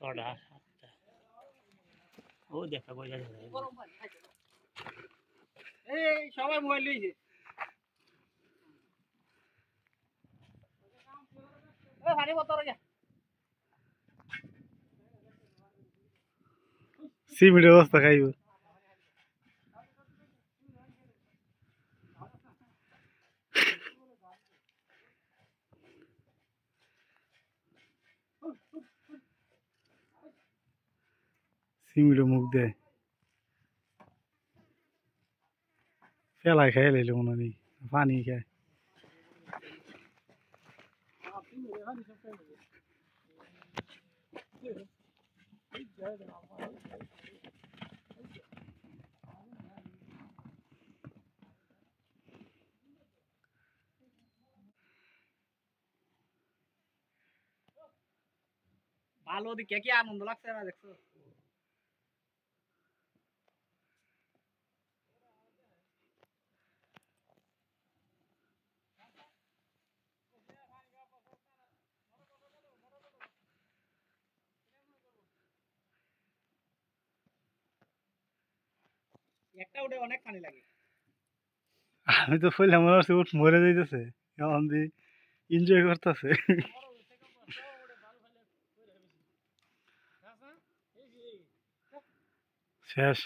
ছটা সাতটা ও দেখা বোঝা যায় এই সবাই মোবাইল লইছে এ ভারী বতর গা সিমির অবস্থা খাইব সিমির মুখ দেয় ফেলায় খাই লাইল মনে নেই পানি খায় ভালো দিকে কি আনন্দ লাগছে না দেখছো একটা উঠে অনেক পানি লাগে আমি তো ফেললাম মনে হচ্ছে উঠ মরে যাইতেছে এখন দিয়ে এনজয় করতেছে শেষ